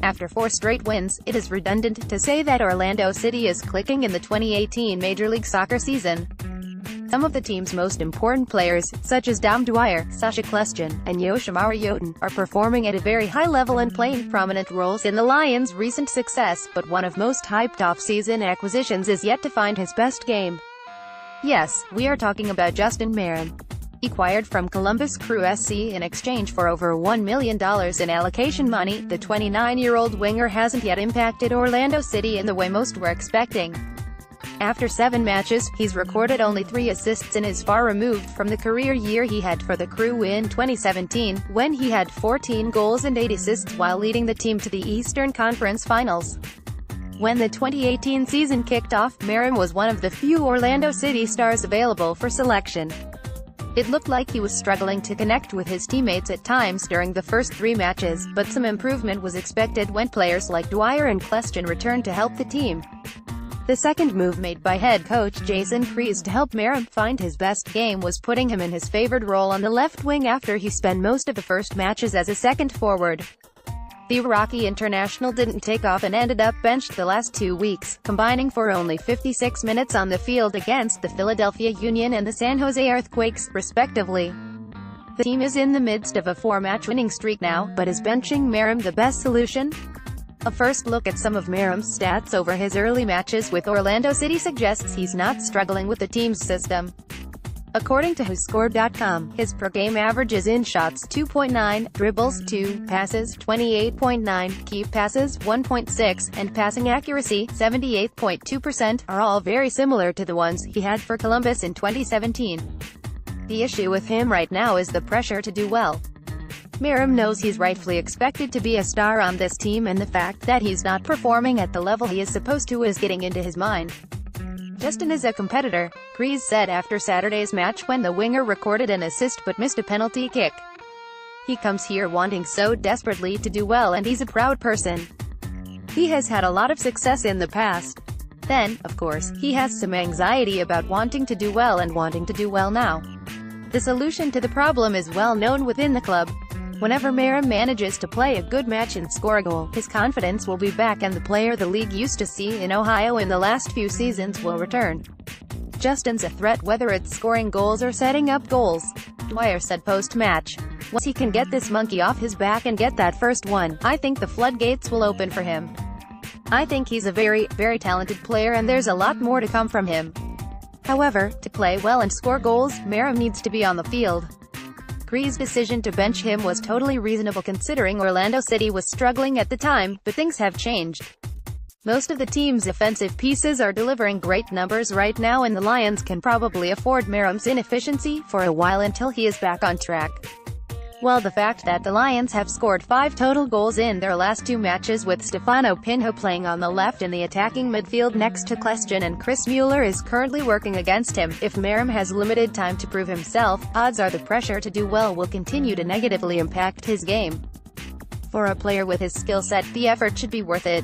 After 4 straight wins, it is redundant to say that Orlando City is clicking in the 2018 Major League Soccer season. Some of the team's most important players, such as Dom Dwyer, Sacha Kljestan, and Yoshimar Yotún, are performing at a very high level and playing prominent roles in the Lions' recent success, but one of most hyped off-season acquisitions is yet to find his best game. Yes, we are talking about Justin Meram. Acquired from Columbus Crew SC in exchange for over $1 million in allocation money, the 29-year-old winger hasn't yet impacted Orlando City in the way most were expecting. After 7 matches, he's recorded only 3 assists and is far removed from the career year he had for the Crew in 2017, when he had 14 goals and 8 assists while leading the team to the Eastern Conference Finals. When the 2018 season kicked off, Meram was one of the few Orlando City stars available for selection. It looked like he was struggling to connect with his teammates at times during the first 3 matches, but some improvement was expected when players like Dwyer and Kljestan returned to help the team. The second move made by head coach Jason Kreis to help Meram find his best game was putting him in his favored role on the left wing after he spent most of the first matches as a second forward. The Iraqi international didn't take off and ended up benched the last 2 weeks, combining for only 56 minutes on the field against the Philadelphia Union and the San Jose Earthquakes, respectively. The team is in the midst of a 4-match winning streak now, but is benching Meram the best solution? A first look at some of Meram's stats over his early matches with Orlando City suggests he's not struggling with the team's system. According to WhoScored.com, his per-game average is in shots 2.9, dribbles 2, passes 28.9, key passes 1.6, and passing accuracy 78.2% are all very similar to the ones he had for Columbus in 2017. The issue with him right now is the pressure to do well. Meram knows he's rightfully expected to be a star on this team, and the fact that he's not performing at the level he is supposed to is getting into his mind. Justin is a competitor, Kreis said after Saturday's match when the winger recorded an assist but missed a penalty kick. He comes here wanting so desperately to do well, and he's a proud person. He has had a lot of success in the past. Then, of course, he has some anxiety about wanting to do well and wanting to do well now. The solution to the problem is well known within the club. Whenever Meram manages to play a good match and score a goal, his confidence will be back, and the player the league used to see in Ohio in the last few seasons will return. Justin's a threat whether it's scoring goals or setting up goals, Dwyer said post-match. Once he can get this monkey off his back and get that first one, I think the floodgates will open for him. I think he's a very, very talented player, and there's a lot more to come from him. However, to play well and score goals, Meram needs to be on the field. Kreis' decision to bench him was totally reasonable considering Orlando City was struggling at the time, but things have changed. Most of the team's offensive pieces are delivering great numbers right now, and the Lions can probably afford Meram's inefficiency for a while until he is back on track. While the fact that the Lions have scored 5 total goals in their last 2 matches with Stefano Pinho playing on the left in the attacking midfield next to Kljestan and Chris Mueller is currently working against him, if Meram has limited time to prove himself, odds are the pressure to do well will continue to negatively impact his game. For a player with his skill set, the effort should be worth it.